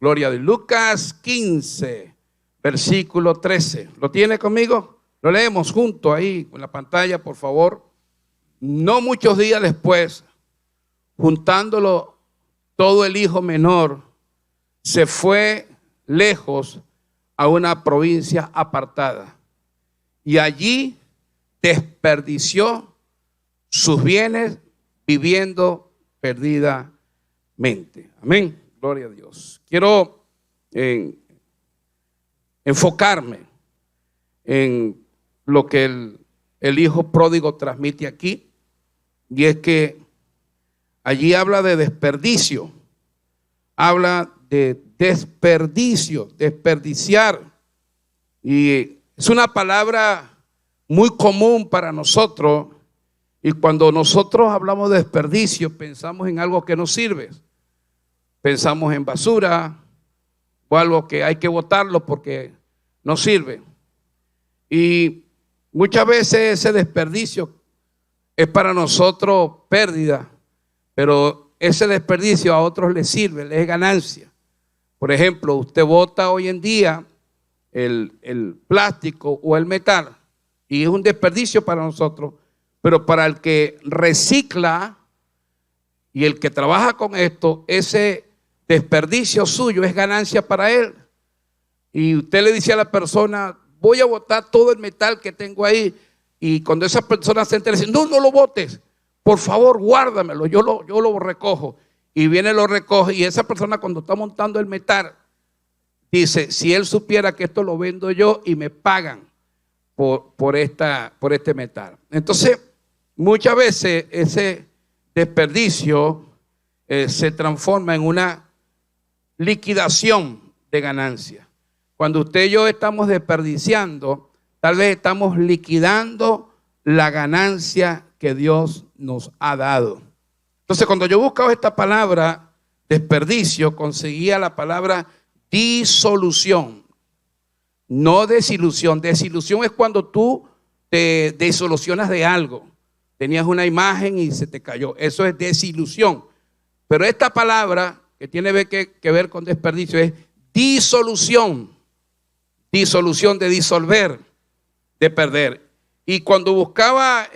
Gloria a Dios. Lucas 15, versículo 13. ¿Lo tiene conmigo? Lo leemos junto ahí en la pantalla, por favor. No muchos días después, juntándolo todo el hijo menor, se fue lejos a una provincia apartada y allí desperdició sus bienes viviendo perdidamente. Amén. Gloria a Dios. Quiero enfocarme en lo que el hijo pródigo transmite aquí, y es que allí habla de desperdicio, habla de desperdicio, desperdiciar, y es una palabra muy común para nosotros, y cuando nosotros hablamos de desperdicio pensamos en algo que no sirve. Pensamos en basura o algo que hay que botarlo porque no sirve. Y muchas veces ese desperdicio es para nosotros pérdida, pero ese desperdicio a otros les sirve, les es ganancia. Por ejemplo, usted bota hoy en día el plástico o el metal y es un desperdicio para nosotros, pero para el que recicla y el que trabaja con esto, ese desperdicio suyo es ganancia para él. Y usted le dice a la persona: voy a botar todo el metal que tengo ahí. Y cuando esa persona se entera, dice: no lo botes, por favor guárdamelo, yo lo recojo. Y viene, lo recoge, y esa persona cuando está montando el metal dice: si él supiera que esto lo vendo yo y me pagan por este metal. Entonces muchas veces ese desperdicio se transforma en una liquidación de ganancia. Cuando usted y yo estamos desperdiciando, tal vez estamos liquidando la ganancia que Dios nos ha dado. Entonces, cuando yo buscaba esta palabra desperdicio, conseguía la palabra disolución, no desilusión. Desilusión es cuando tú te desilusionas de algo. Tenías una imagen y se te cayó. Eso es desilusión. Pero esta palabra que tiene que ver con desperdicio es disolución. Disolución, de disolver, de perder. Y cuando buscaba,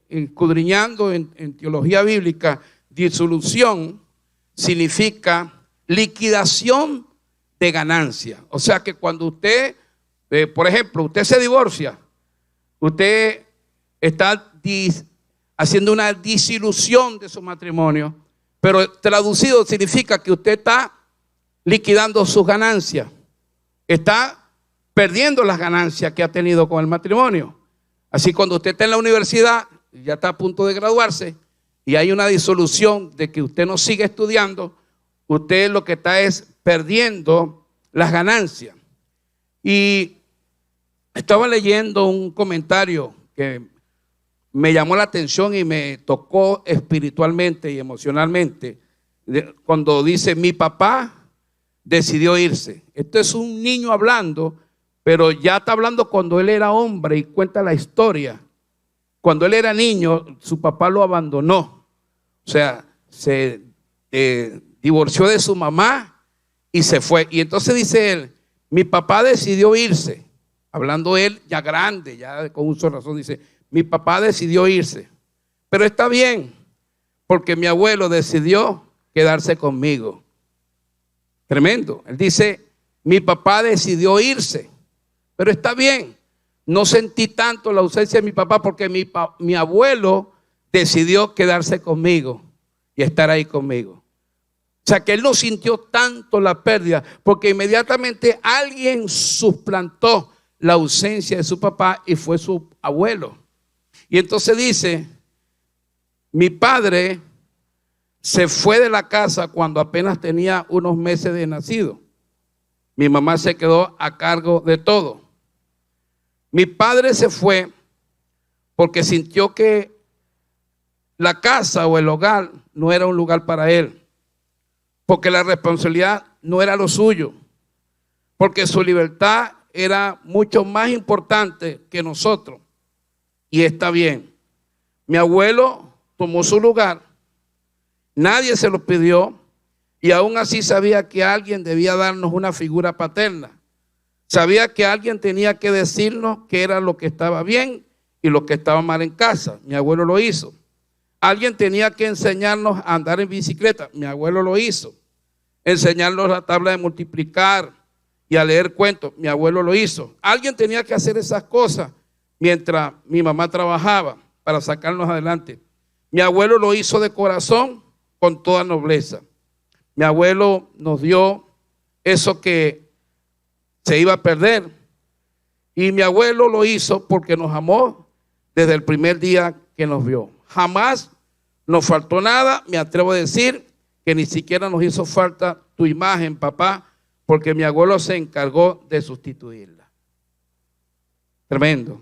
escudriñando en teología bíblica, disolución significa liquidación de ganancia. O sea que cuando usted, por ejemplo, usted se divorcia, usted está haciendo una disolución de su matrimonio, pero traducido significa que usted está liquidando sus ganancias, está perdiendo las ganancias que ha tenido con el matrimonio. Así, cuando usted está en la universidad, ya está a punto de graduarse, y hay una disolución de que usted no sigue estudiando, usted lo que está es perdiendo las ganancias. Y estaba leyendo un comentario que me llamó la atención y me tocó espiritualmente y emocionalmente, cuando dice: mi papá decidió irse. Esto es un niño hablando, pero ya está hablando cuando él era hombre, y cuenta la historia. Cuando él era niño, su papá lo abandonó. O sea, se divorció de su mamá y se fue. Y entonces dice él: mi papá decidió irse. Hablando él ya grande, ya con uso de razón, dice: mi papá decidió irse. Pero está bien, porque mi abuelo decidió quedarse conmigo. Tremendo. Él dice: mi papá decidió irse. Pero está bien, no sentí tanto la ausencia de mi papá porque mi abuelo decidió quedarse conmigo y estar ahí conmigo. O sea que él no sintió tanto la pérdida porque inmediatamente alguien suplantó la ausencia de su papá y fue su abuelo. Y entonces dice: mi padre se fue de la casa cuando apenas tenía unos meses de nacido. Mi mamá se quedó a cargo de todo. Mi padre se fue porque sintió que la casa o el hogar no era un lugar para él, porque la responsabilidad no era lo suyo, porque su libertad era mucho más importante que nosotros. Y está bien. Mi abuelo tomó su lugar, nadie se lo pidió, y aún así sabía que alguien debía darnos una figura paterna. Sabía que alguien tenía que decirnos qué era lo que estaba bien y lo que estaba mal en casa. Mi abuelo lo hizo. Alguien tenía que enseñarnos a andar en bicicleta. Mi abuelo lo hizo. Enseñarnos la tabla de multiplicar y a leer cuentos. Mi abuelo lo hizo. Alguien tenía que hacer esas cosas mientras mi mamá trabajaba para sacarnos adelante. Mi abuelo lo hizo de corazón, con toda nobleza. Mi abuelo nos dio eso que se iba a perder. Y mi abuelo lo hizo porque nos amó desde el primer día que nos vio. Jamás nos faltó nada. Me atrevo a decir que ni siquiera nos hizo falta tu imagen, papá, porque mi abuelo se encargó de sustituirla. Tremendo.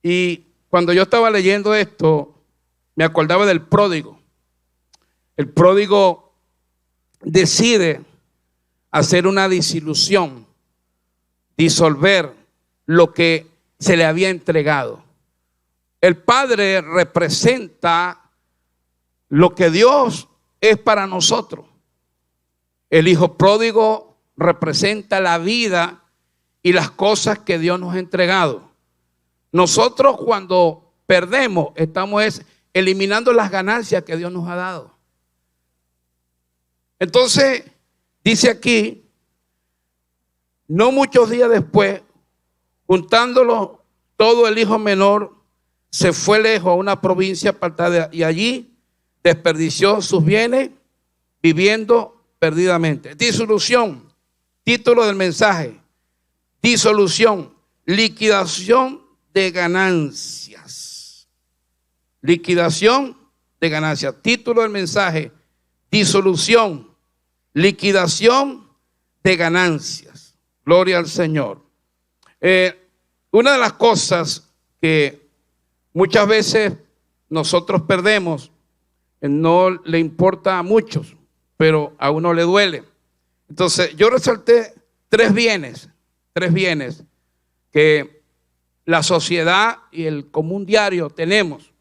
Y cuando yo estaba leyendo esto, me acordaba del pródigo. El pródigo decide hacer una disolución, disolver lo que se le había entregado. El padre representa lo que Dios es para nosotros. El hijo pródigo representa la vida y las cosas que Dios nos ha entregado. Nosotros cuando perdemos estamos eliminando las ganancias que Dios nos ha dado. Entonces dice aquí, no muchos días después, juntándolo todo, el hijo menor se fue lejos a una provincia apartada y allí desperdició sus bienes viviendo perdidamente. Disolución, título del mensaje: disolución, liquidación de ganancias. Liquidación de ganancias. Título del mensaje: disolución, liquidación de ganancias. Gloria al Señor. Una de las cosas que muchas veces nosotros perdemos, no le importa a muchos, pero a uno le duele. Entonces yo resalté tres bienes que la sociedad y el común diario tenemos.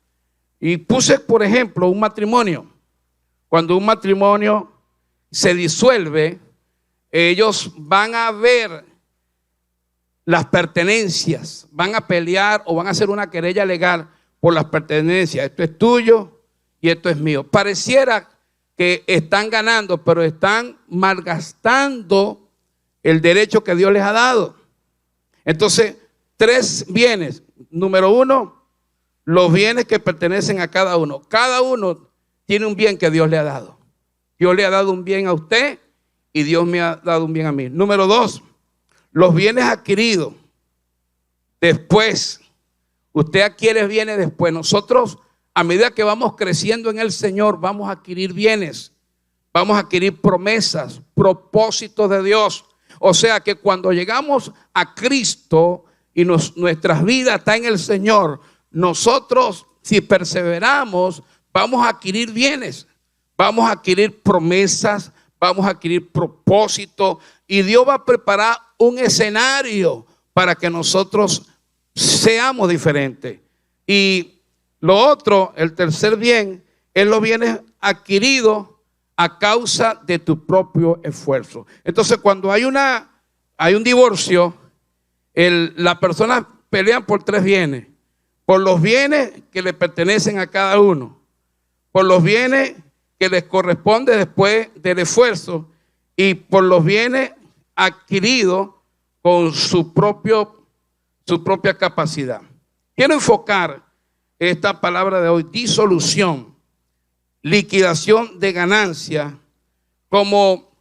Y puse, por ejemplo, un matrimonio. Cuando un matrimonio se disuelve, ellos van a ver las pertenencias, van a pelear o van a hacer una querella legal por las pertenencias. Esto es tuyo y esto es mío. Pareciera que están ganando, pero están malgastando el derecho que Dios les ha dado. Entonces, tres bienes. Número uno, los bienes que pertenecen a cada uno. Cada uno tiene un bien que Dios le ha dado. Dios le ha dado un bien a usted y Dios me ha dado un bien a mí. Número dos, los bienes adquiridos después. Usted adquiere bienes después. Nosotros, a medida que vamos creciendo en el Señor, vamos a adquirir bienes, vamos a adquirir promesas, propósitos de Dios. O sea que cuando llegamos a Cristo y nuestras vidas están en el Señor, nosotros, si perseveramos, vamos a adquirir bienes, vamos a adquirir promesas, vamos a adquirir propósitos, y Dios va a preparar un escenario para que nosotros seamos diferentes. Y lo otro, el tercer bien, es los bienes adquiridos a causa de tu propio esfuerzo. Entonces, cuando hay un divorcio, las personas pelean por tres bienes: por los bienes que le pertenecen a cada uno, por los bienes que les corresponde después del esfuerzo, y por los bienes adquiridos con su propia capacidad. Quiero enfocar esta palabra de hoy, disolución, liquidación de ganancia, como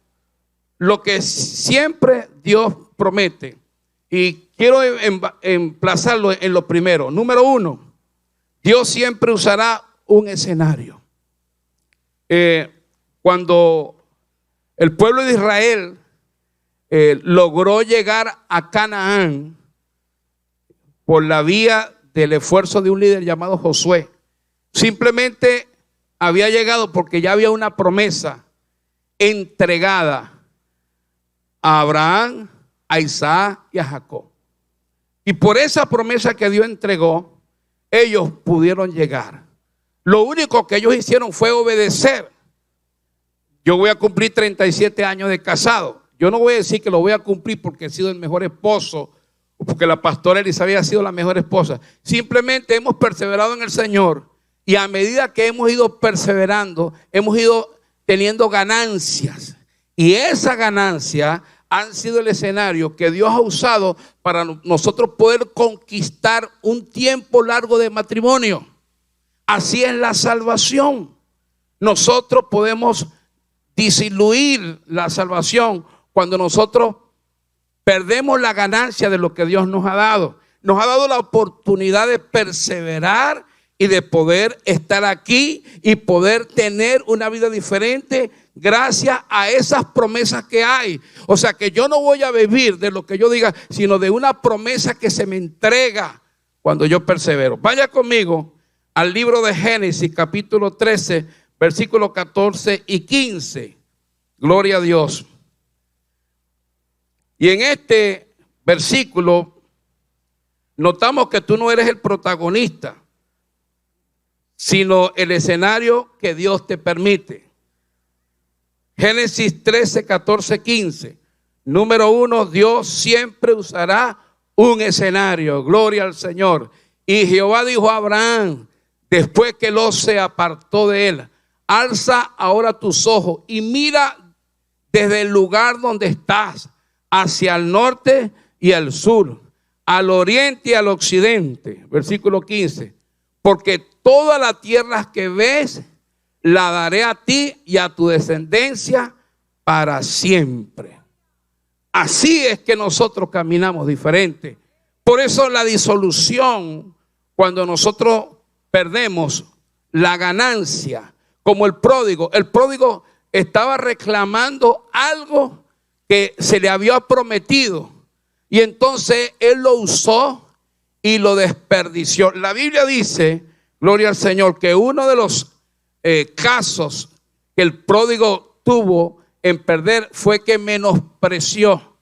lo que siempre Dios promete. Y quiero emplazarlo en lo primero. Número uno, Dios siempre usará un escenario. Cuando el pueblo de Israel logró llegar a Canaán por la vía del esfuerzo de un líder llamado Josué, simplemente había llegado porque ya había una promesa entregada a Abraham, a Isaac y a Jacob. Y por esa promesa que Dios entregó, ellos pudieron llegar. Lo único que ellos hicieron fue obedecer. Yo voy a cumplir 37 años de casado. Yo no voy a decir que lo voy a cumplir porque he sido el mejor esposo o porque la pastora Elizabeth ha sido la mejor esposa. Simplemente hemos perseverado en el Señor y a medida que hemos ido perseverando, hemos ido teniendo ganancias. Y esa ganancia han sido el escenario que Dios ha usado para nosotros poder conquistar un tiempo largo de matrimonio. Así es la salvación. Nosotros podemos disiluir la salvación cuando nosotros perdemos la ganancia de lo que Dios nos ha dado. Nos ha dado la oportunidad de perseverar y de poder estar aquí y poder tener una vida diferente gracias a esas promesas que hay. O sea que yo no voy a vivir de lo que yo diga, sino de una promesa que se me entrega cuando yo persevero. Vaya conmigo al libro de Génesis, capítulo 13, versículos 14 y 15. Gloria a Dios. Y en este versículo notamos que tú no eres el protagonista, sino el escenario que Dios te permite. Génesis 13, 14, 15. Número 1, Dios siempre usará un escenario. Gloria al Señor. Y Jehová dijo a Abraham, después que Lot se apartó de él: alza ahora tus ojos y mira desde el lugar donde estás, hacia el norte y al sur, al oriente y al occidente. Versículo 15. Porque toda la tierra que ves la daré a ti y a tu descendencia para siempre. Así es que nosotros caminamos diferente. Por eso la disolución, cuando nosotros perdemos la ganancia, como el pródigo estaba reclamando algo que se le había prometido y entonces él lo usó y lo desperdició. La Biblia dice, gloria al Señor, que uno de los casos que el pródigo tuvo en perder fue que menospreció.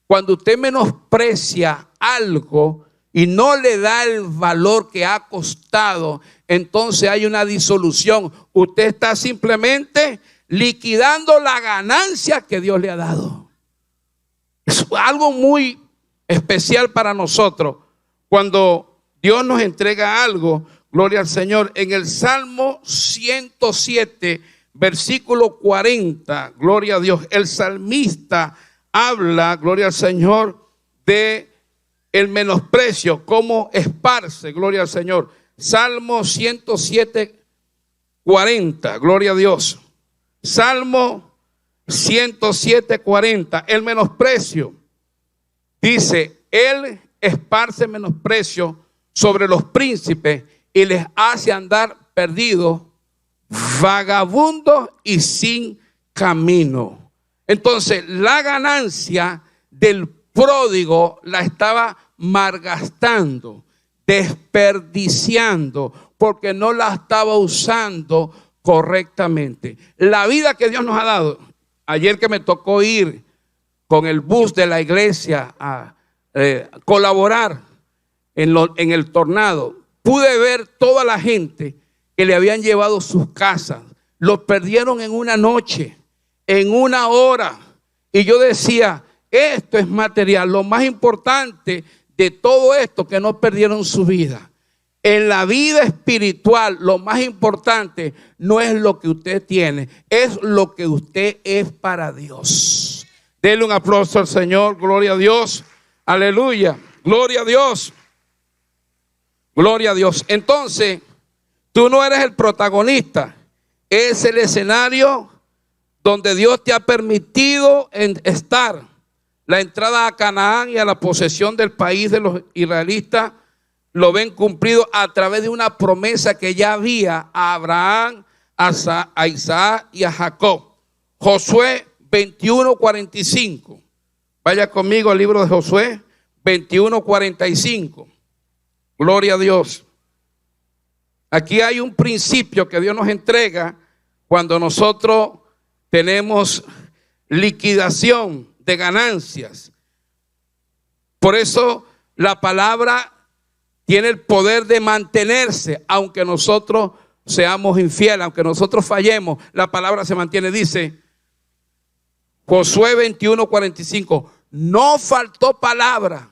Cuando usted menosprecia algo y no le da el valor que ha costado, entonces hay una disolución. Usted está simplemente liquidando la ganancia que Dios le ha dado. Es algo muy especial para nosotros cuando Dios nos entrega algo. Gloria al Señor. En el Salmo 107, versículo 40, gloria a Dios, el salmista habla, gloria al Señor, de el menosprecio, cómo esparce, gloria al Señor. Salmo 107, 40, gloria a Dios. Salmo 107, 40, el menosprecio. Dice, él esparce menosprecio sobre los príncipes y les hace andar perdidos, vagabundos y sin camino. Entonces, la ganancia del pródigo la estaba malgastando, desperdiciando, porque no la estaba usando correctamente. La vida que Dios nos ha dado. Ayer que me tocó ir con el bus de la iglesia a colaborar en el tornado, pude ver toda la gente que le habían llevado sus casas. Los perdieron en una noche, en una hora. Y yo decía, esto es material. Lo más importante de todo esto, que no perdieron su vida. En la vida espiritual, lo más importante no es lo que usted tiene, es lo que usted es para Dios. Denle un aplauso al Señor. Gloria a Dios. Aleluya. Gloria a Dios. Gloria a Dios. Entonces, tú no eres el protagonista. Es el escenario donde Dios te ha permitido estar. La entrada a Canaán y a la posesión del país de los israelitas lo ven cumplido a través de una promesa que ya había a Abraham, a Isaac y a Jacob. Josué 21:45. Vaya conmigo al libro de Josué 21:45. Gloria a Dios. Aquí hay un principio que Dios nos entrega cuando nosotros tenemos liquidación de ganancias. Por eso la palabra tiene el poder de mantenerse, aunque nosotros seamos infieles, aunque nosotros fallemos, la palabra se mantiene. Dice Josué 21:45. No faltó palabra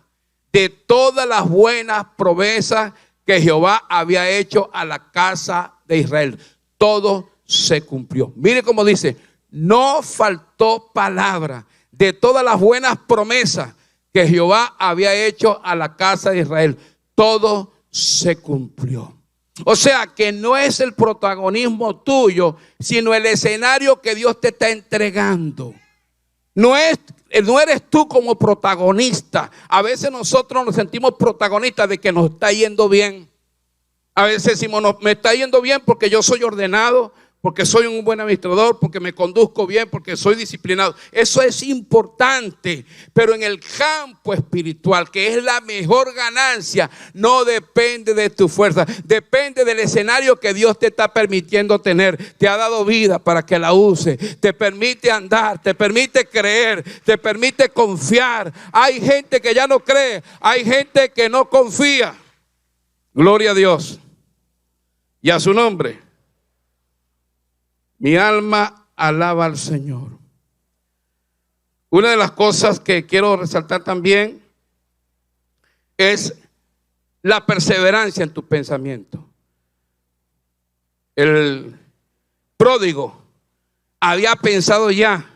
de todas las buenas promesas que Jehová había hecho a la casa de Israel. Todo se cumplió. Mire cómo dice, no faltó palabra de todas las buenas promesas que Jehová había hecho a la casa de Israel. Todo se cumplió. O sea que no es el protagonismo tuyo, sino el escenario que Dios te está entregando. No eres tú como protagonista. A veces nosotros nos sentimos protagonistas de que nos está yendo bien. A veces decimos, no, me está yendo bien porque yo soy ordenado, porque soy un buen administrador, porque me conduzco bien, porque soy disciplinado. Eso es importante, pero en el campo espiritual, que es la mejor ganancia, no depende de tu fuerza, depende del escenario que Dios te está permitiendo tener. Te ha dado vida para que la uses, te permite andar, te permite creer, te permite confiar. Hay gente que ya no cree, hay gente que no confía. Gloria a Dios y a su nombre. Mi alma alaba al Señor. Una de las cosas que quiero resaltar también es la perseverancia en tu pensamiento. El pródigo había pensado ya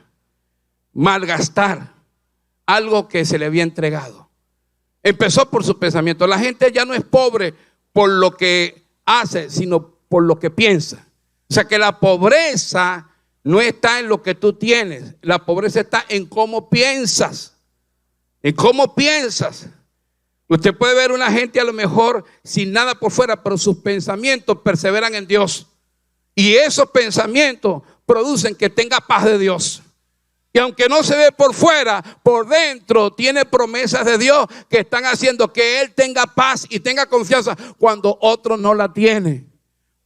malgastar algo que se le había entregado. Empezó por su pensamiento. La gente ya no es pobre por lo que hace, sino por lo que piensa. O sea que la pobreza no está en lo que tú tienes. La pobreza está en cómo piensas. En cómo piensas. Usted puede ver una gente a lo mejor sin nada por fuera, pero sus pensamientos perseveran en Dios. Y esos pensamientos producen que tenga paz de Dios. Y aunque no se ve por fuera, por dentro tiene promesas de Dios que están haciendo que él tenga paz y tenga confianza cuando otro no la tiene.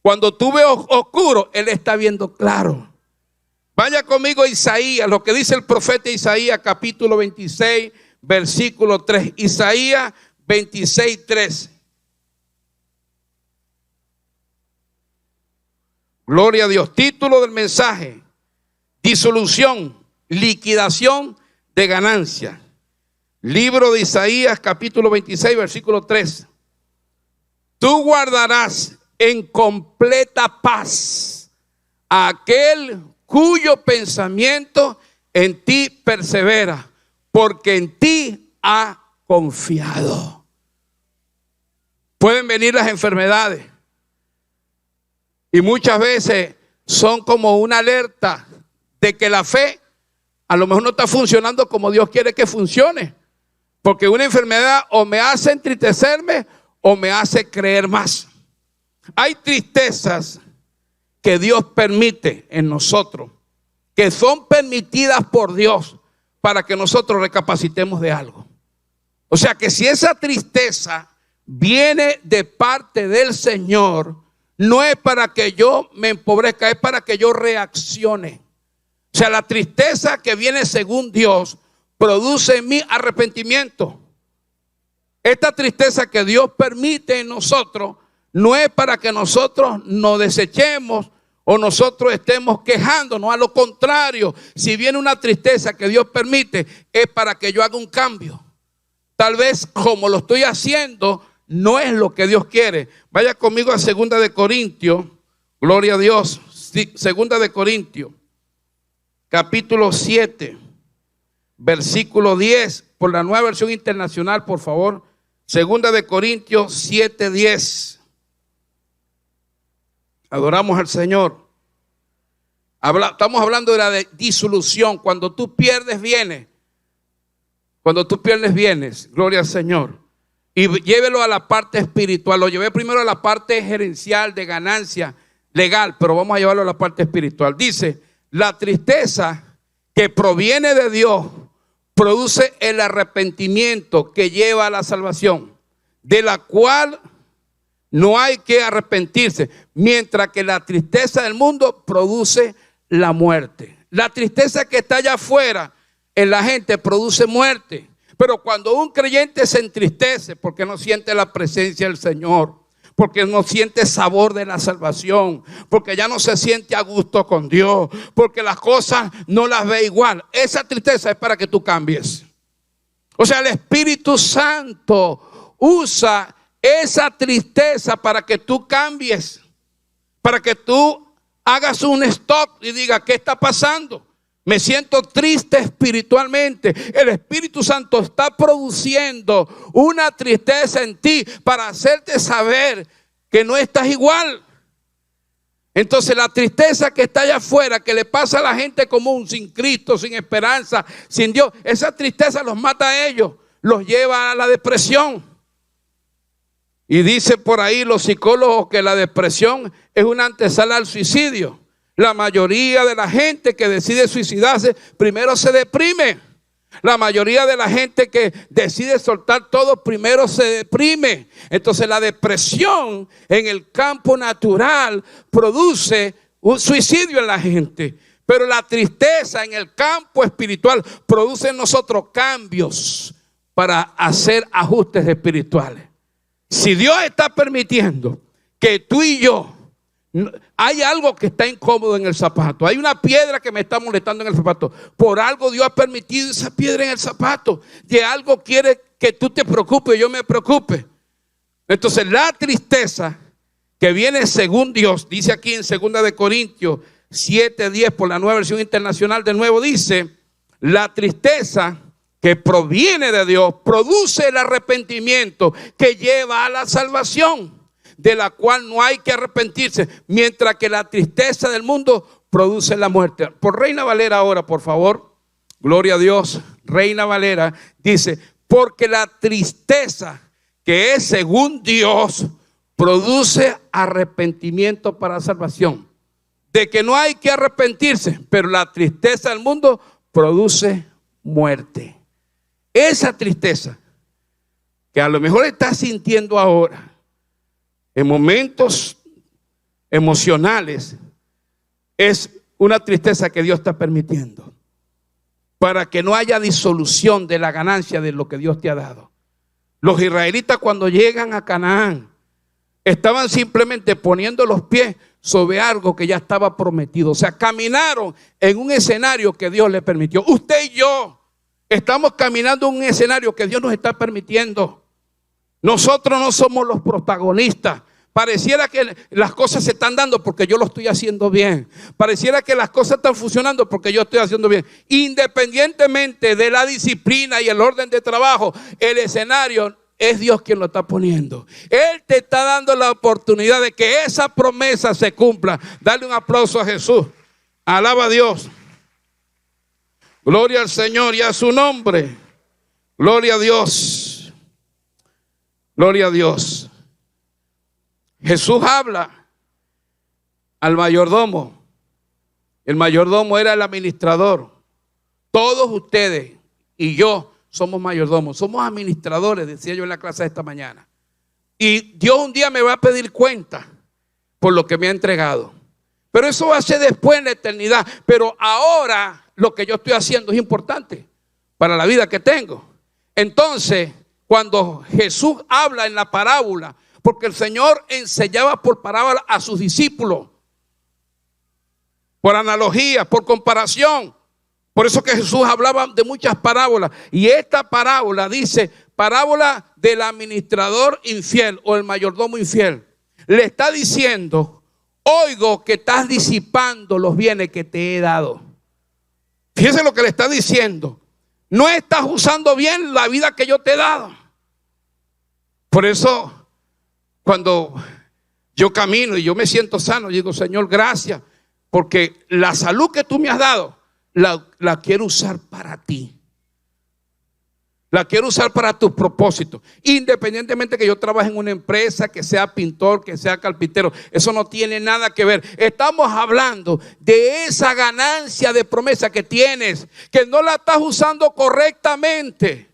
Cuando tú ves oscuro, él está viendo claro. Vaya conmigo a Isaías, lo que dice el profeta Isaías, capítulo 26, versículo 3. Isaías 26, 3. Gloria a Dios. Título del mensaje: disolución, liquidación de ganancia. Libro de Isaías, capítulo 26, versículo 3. Tú guardarás en completa paz a aquel cuyo pensamiento en ti persevera, porque en ti ha confiado. Pueden venir las enfermedades y muchas veces son como una alerta de que la fe a lo mejor no está funcionando como Dios quiere que funcione, porque una enfermedad o me hace entristecerme o me hace creer más. Hay tristezas que Dios permite en nosotros, que son permitidas por Dios para que nosotros recapacitemos de algo. O sea que si esa tristeza viene de parte del Señor, no es para que yo me empobrezca, es para que yo reaccione. O sea, la tristeza que viene según Dios produce en mí arrepentimiento. Esta tristeza que Dios permite en nosotros no es para que nosotros nos desechemos o nosotros estemos quejándonos. A lo contrario, si viene una tristeza que Dios permite, es para que yo haga un cambio. Tal vez como lo estoy haciendo, no es lo que Dios quiere. Vaya conmigo a 2 de Corintios, gloria a Dios. 2 de Corintios, capítulo 7, versículo 10, por la Nueva Versión Internacional, por favor. 2 de Corintios 7, 10. Adoramos al Señor. Estamos hablando de la disolución. Cuando tú pierdes bienes. Cuando tú pierdes bienes. Gloria al Señor. Y llévelo a la parte espiritual. Lo llevé primero a la parte gerencial de ganancia legal. Pero vamos a llevarlo a la parte espiritual. Dice: la tristeza que proviene de Dios produce el arrepentimiento que lleva a la salvación, de la cual no hay que arrepentirse, mientras que la tristeza del mundo produce la muerte. La tristeza que está allá afuera en la gente produce muerte. Pero cuando un creyente se entristece porque no siente la presencia del Señor, porque no siente sabor de la salvación, porque ya no se siente a gusto con Dios, porque las cosas no las ve igual. Esa tristeza es para que tú cambies. O sea, el Espíritu Santo usa esa tristeza para que tú cambies, para que tú hagas un stop y digas, ¿qué está pasando? Me siento triste espiritualmente. El Espíritu Santo está produciendo una tristeza en ti para hacerte saber que no estás igual. Entonces la tristeza que está allá afuera, que le pasa a la gente común, sin Cristo, sin esperanza, sin Dios, esa tristeza los mata a ellos, los lleva a la depresión. Y dice por ahí los psicólogos que la depresión es una antesala al suicidio. La mayoría de la gente que decide suicidarse primero se deprime. La mayoría de la gente que decide soltar todo primero se deprime. Entonces la depresión en el campo natural produce un suicidio en la gente. Pero la tristeza en el campo espiritual produce en nosotros cambios para hacer ajustes espirituales. Si Dios está permitiendo que tú y yo, hay algo que está incómodo en el zapato, hay una piedra que me está molestando en el zapato, por algo Dios ha permitido esa piedra en el zapato, de algo quiere que tú te preocupes y yo me preocupe. Entonces la tristeza que viene según Dios, dice aquí en 2 de Corintios 7:10 por la Nueva Versión Internacional, de nuevo dice, la tristeza que proviene de Dios produce el arrepentimiento que lleva a la salvación, de la cual no hay que arrepentirse, mientras que la tristeza del mundo produce la muerte. Por Reina Valera ahora, por favor. Gloria a Dios. Reina Valera dice, porque la tristeza que es según Dios produce arrepentimiento para salvación. De que no hay que arrepentirse, pero la tristeza del mundo produce muerte. Esa tristeza que a lo mejor estás sintiendo ahora, en momentos emocionales, es una tristeza que Dios está permitiendo para que no haya disolución de la ganancia de lo que Dios te ha dado. Los israelitas, cuando llegan a Canaán, estaban simplemente poniendo los pies sobre algo que ya estaba prometido. O sea, caminaron en un escenario que Dios les permitió. Usted y yo estamos caminando en un escenario que Dios nos está permitiendo. Nosotros no somos los protagonistas. Pareciera que las cosas se están dando porque yo lo estoy haciendo bien. Pareciera que las cosas están funcionando porque yo estoy haciendo bien. Independientemente de la disciplina y el orden de trabajo, el escenario es Dios quien lo está poniendo. Él te está dando la oportunidad de que esa promesa se cumpla. Dale un aplauso a Jesús. Alaba a Dios. Gloria al Señor y a su nombre. Gloria a Dios. Gloria a Dios. Jesús habla al mayordomo. El mayordomo era el administrador. Todos ustedes y yo somos mayordomos, somos administradores, decía yo en la clase de esta mañana. Y Dios un día me va a pedir cuenta por lo que me ha entregado. Pero eso va a ser después en la eternidad. Pero ahora lo que yo estoy haciendo es importante para la vida que tengo. Entonces, cuando Jesús habla en la parábola, porque el Señor enseñaba por parábola a sus discípulos, por analogía, por comparación. Por eso que Jesús hablaba de muchas parábolas. Y esta parábola dice, parábola del administrador infiel o el mayordomo infiel. Le está diciendo, oigo que estás disipando los bienes que te he dado. Fíjense lo que le está diciendo. No estás usando bien la vida que yo te he dado. Por eso, cuando yo camino y yo me siento sano, digo, Señor, gracias, porque la salud que tú me has dado, la quiero usar para ti. La quiero usar para tus propósitos. Independientemente que yo trabaje en una empresa, que sea pintor, que sea carpintero, eso no tiene nada que ver. Estamos hablando de esa ganancia de promesa que tienes, que no la estás usando correctamente.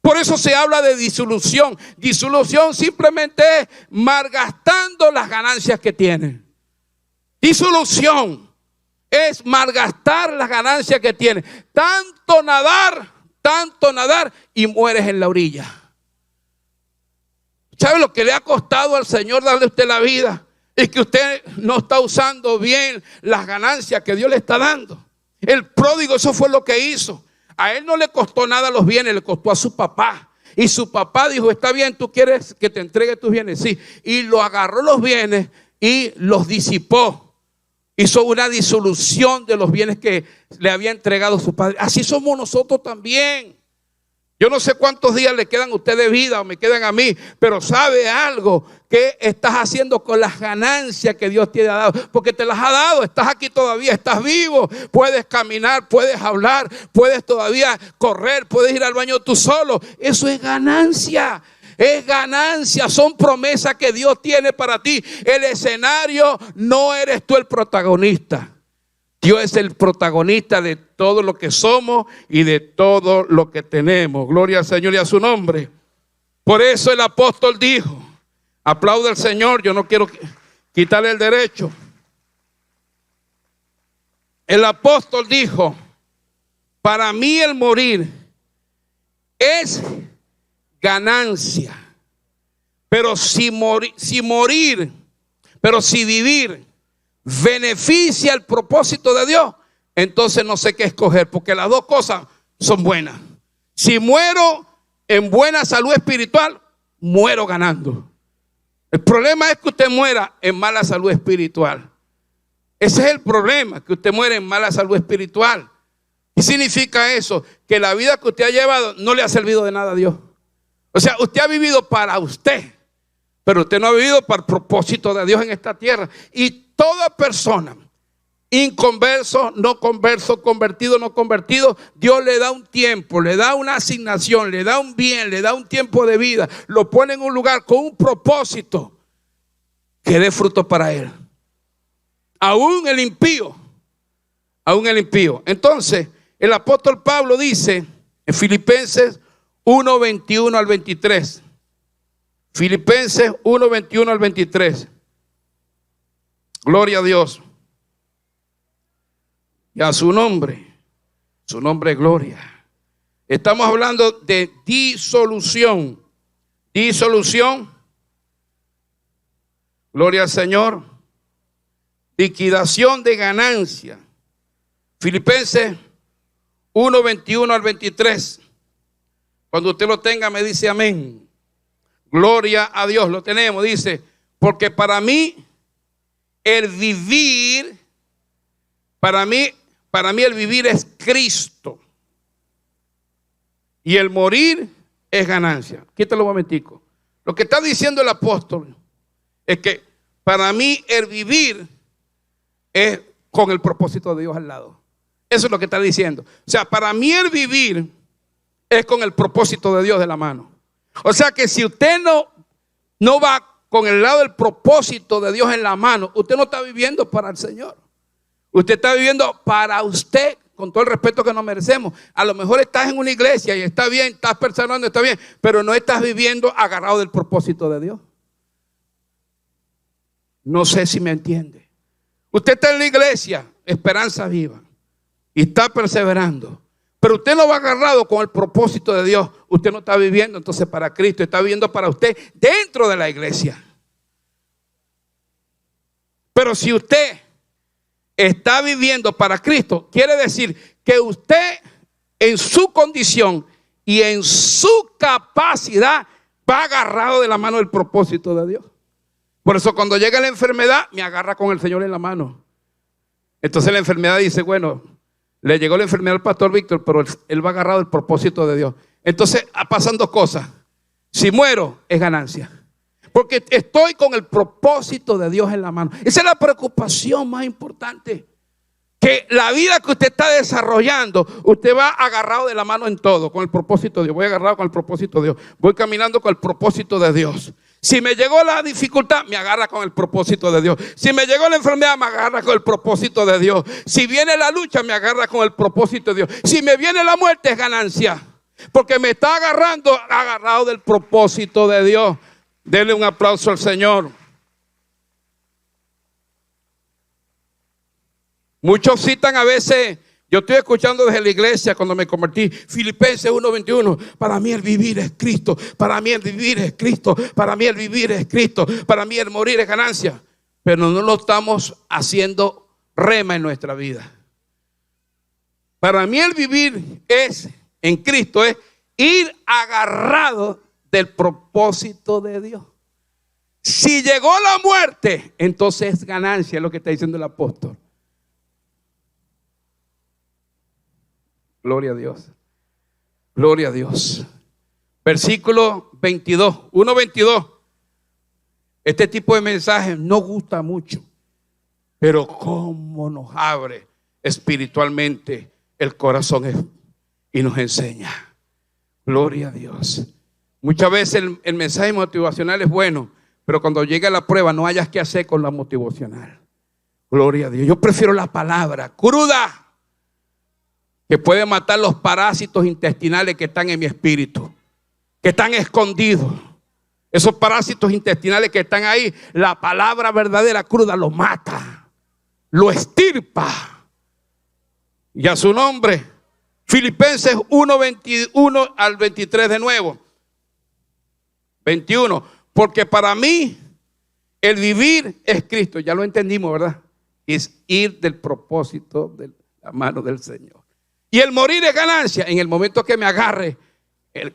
Por eso se habla de disolución. Disolución simplemente es malgastando las ganancias que tienes. Disolución es malgastar las ganancias que tienes. Tanto nadar y mueres en la orilla. ¿Sabe lo que le ha costado al Señor darle a usted la vida? Es que usted no está usando bien las ganancias que Dios le está dando. El pródigo, eso fue lo que hizo. A él no le costó nada los bienes, le costó a su papá. Y su papá dijo, está bien, tú quieres que te entregue tus bienes. Sí. Y lo agarró los bienes y los disipó. Hizo una disolución de los bienes que le había entregado su padre. Así somos nosotros también. Yo no sé cuántos días le quedan a usted de vida o me quedan a mí, pero ¿sabe algo? ¿Qué estás haciendo con las ganancias que Dios te ha dado? Porque te las ha dado, estás aquí todavía, estás vivo, puedes caminar, puedes hablar, puedes todavía correr, puedes ir al baño tú solo. Eso es ganancia. Es ganancia, son promesas que Dios tiene para ti. El escenario no eres tú el protagonista. Dios es el protagonista de todo lo que somos y de todo lo que tenemos. Gloria al Señor y a su nombre. Por eso el apóstol dijo, aplaude al Señor, yo no quiero quitarle el derecho. El apóstol dijo, para mí el morir es ganancia. Pero si vivir beneficia el propósito de Dios, entonces no sé qué escoger, porque las dos cosas son buenas. Si muero en buena salud espiritual, muero ganando. El problema es que usted muera en mala salud espiritual. Ese es el problema, que usted muere en mala salud espiritual. ¿Qué significa eso? Que la vida que usted ha llevado no le ha servido de nada a Dios. O sea, usted ha vivido para usted, pero usted no ha vivido para el propósito de Dios en esta tierra. Y toda persona, inconverso, no converso, convertido, no convertido, Dios le da un tiempo, le da una asignación, le da un bien, le da un tiempo de vida, lo pone en un lugar con un propósito que dé fruto para él. Aún el impío. Entonces, el apóstol Pablo dice en Filipenses 1, 21 al 23. Filipenses 1, 21 al 23. Gloria a Dios. Y a su nombre es gloria. Estamos hablando de disolución. Disolución. Gloria al Señor. Liquidación de ganancia. Filipenses 1, 21 al 23. Cuando usted lo tenga me dice amén. Gloria a Dios, lo tenemos. Dice, porque para mí el vivir, para mí el vivir es Cristo. Y el morir es ganancia. Quítalo un momentico. Lo que está diciendo el apóstol es que para mí el vivir es con el propósito de Dios al lado. Eso es lo que está diciendo. O sea, para mí el vivir es con el propósito de Dios de la mano. O sea que si usted no va con el lado del propósito de Dios en la mano, usted no está viviendo para el Señor. Usted está viviendo para usted, con todo el respeto que nos merecemos. A lo mejor estás en una iglesia y está bien, estás personando, está bien, pero no estás viviendo agarrado del propósito de Dios. No sé si me entiende. Usted está en la iglesia, Esperanza Viva, y está perseverando, pero usted no va agarrado con el propósito de Dios. Usted no está viviendo entonces para Cristo, está viviendo para usted dentro de la iglesia. Pero si usted está viviendo para Cristo, quiere decir que usted en su condición y en su capacidad va agarrado de la mano del propósito de Dios. Por eso cuando llega la enfermedad, me agarra con el Señor en la mano. Entonces la enfermedad dice, bueno, le llegó la enfermedad al pastor Víctor, pero él va agarrado del propósito de Dios. Entonces pasan dos cosas. Si muero, es ganancia. Porque estoy con el propósito de Dios en la mano. Esa es la preocupación más importante. Que la vida que usted está desarrollando, usted va agarrado de la mano en todo, con el propósito de Dios. Voy agarrado con el propósito de Dios. Voy caminando con el propósito de Dios. Si me llegó la dificultad, me agarra con el propósito de Dios. Si me llegó la enfermedad, me agarra con el propósito de Dios. Si viene la lucha, me agarra con el propósito de Dios. Si me viene la muerte, es ganancia. Porque me está agarrado del propósito de Dios. Denle un aplauso al Señor. Muchos citan a veces Yo estoy escuchando desde la iglesia cuando me convertí. Filipenses 1:21. Para mí el vivir es Cristo. Para mí el vivir es Cristo. Para mí el vivir es Cristo. Para mí el morir es ganancia. Pero no lo estamos haciendo rema en nuestra vida. Para mí el vivir es en Cristo, es ir agarrado del propósito de Dios. Si llegó la muerte, entonces es ganancia, es lo que está diciendo el apóstol. Gloria a Dios. Gloria a Dios. Versículo 22, 1:22. Este tipo de mensajes no gusta mucho, pero cómo nos abre espiritualmente el corazón y nos enseña. Gloria a Dios. Muchas veces el mensaje motivacional es bueno, pero cuando llega la prueba no hayas qué hacer con la motivacional. Gloria a Dios. Yo prefiero la palabra cruda, que puede matar los parásitos intestinales que están en mi espíritu, que están escondidos. Esos parásitos intestinales que están ahí, la palabra verdadera cruda lo mata, lo extirpa. Y a su nombre, Filipenses 1:21 al 23 de nuevo. 21. Porque para mí el vivir es Cristo. Ya lo entendimos, ¿verdad? Es ir del propósito de la mano del Señor. Y el morir es ganancia. En el momento que me agarre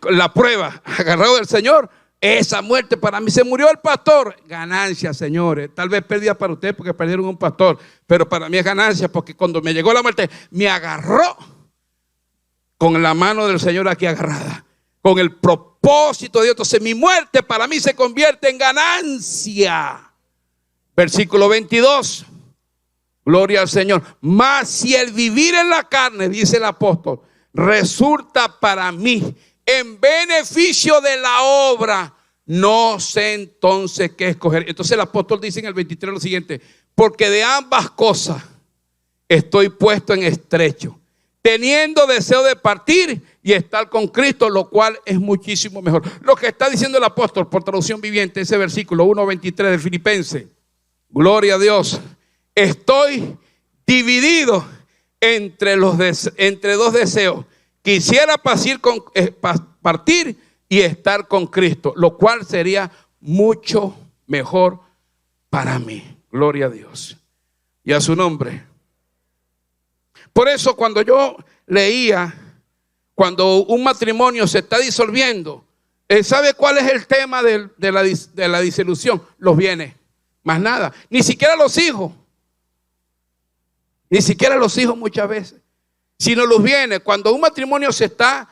la prueba, agarrado del Señor, esa muerte para mí. Se murió el pastor, ganancia, señores. Tal vez pérdida para ustedes porque perdieron un pastor, pero para mí es ganancia porque cuando me llegó la muerte me agarró con la mano del Señor aquí agarrada, con el propósito de Dios. Entonces mi muerte para mí se convierte en ganancia. Versículo 22. Gloria al Señor. Mas si el vivir en la carne, dice el apóstol, resulta para mí en beneficio de la obra, no sé entonces qué escoger. Entonces el apóstol dice en el 23 lo siguiente: porque de ambas cosas estoy puesto en estrecho, teniendo deseo de partir y estar con Cristo, lo cual es muchísimo mejor. Lo que está diciendo el apóstol por traducción viviente, ese versículo 1:23 de Filipenses. Gloria a Dios. Estoy dividido entre dos deseos. Quisiera partir y estar con Cristo, lo cual sería mucho mejor para mí. Gloria a Dios y a su nombre. Por eso cuando yo leía, cuando un matrimonio se está disolviendo, ¿sabe cuál es el tema de la disolución? Los bienes, más nada. Ni siquiera los hijos. Ni siquiera los hijos muchas veces, sino los bienes. Cuando un matrimonio se está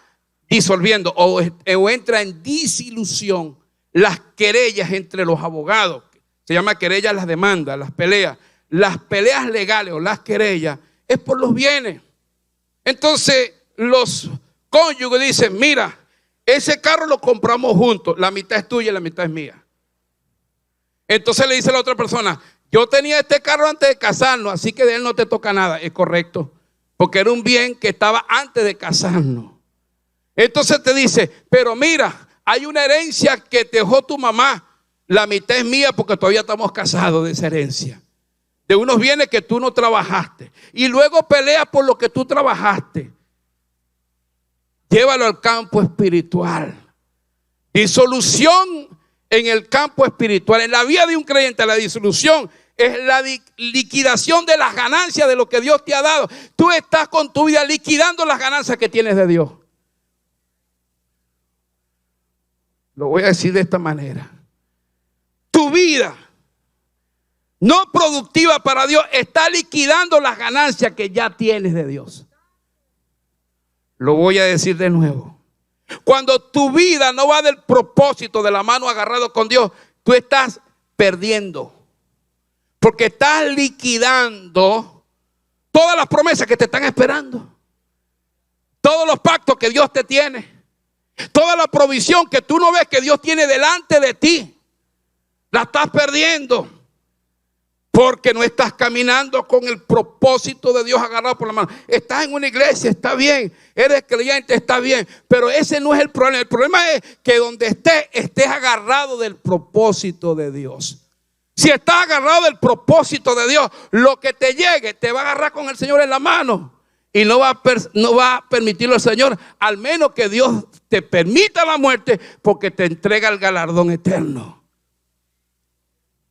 disolviendo o entra en disolución, las querellas entre los abogados, se llama querellas las demandas, las peleas legales o las querellas, es por los bienes. Entonces los cónyuges dicen: mira, ese carro lo compramos juntos, la mitad es tuya y la mitad es mía. Entonces le dice a la otra persona: yo tenía este carro antes de casarnos, así que de él no te toca nada. Es correcto, porque era un bien que estaba antes de casarnos. Entonces te dice: pero mira, hay una herencia que te dejó tu mamá, la mitad es mía porque todavía estamos casados de esa herencia, de unos bienes que tú no trabajaste, y luego peleas por lo que tú trabajaste. Llévalo al campo espiritual. Disolución en el campo espiritual. En la vida de un creyente, la disolución es la liquidación de las ganancias de lo que Dios te ha dado. Tú estás con tu vida liquidando las ganancias que tienes de Dios. Lo voy a decir de esta manera: tu vida no productiva para Dios está liquidando las ganancias que ya tienes de Dios. Lo voy a decir de nuevo. Cuando tu vida no va del propósito de la mano agarrado con Dios, tú estás perdiendo. Porque estás liquidando todas las promesas que te están esperando. Todos los pactos que Dios te tiene. Toda la provisión que tú no ves que Dios tiene delante de ti. La estás perdiendo. Porque no estás caminando con el propósito de Dios agarrado por la mano. Estás en una iglesia, está bien. Eres creyente, está bien. Pero ese no es el problema. El problema es que donde estés agarrado del propósito de Dios. Si estás agarrado del propósito de Dios, lo que te llegue te va a agarrar con el Señor en la mano. Y no va a permitirlo el Señor, al menos que Dios te permita la muerte, porque te entrega el galardón eterno.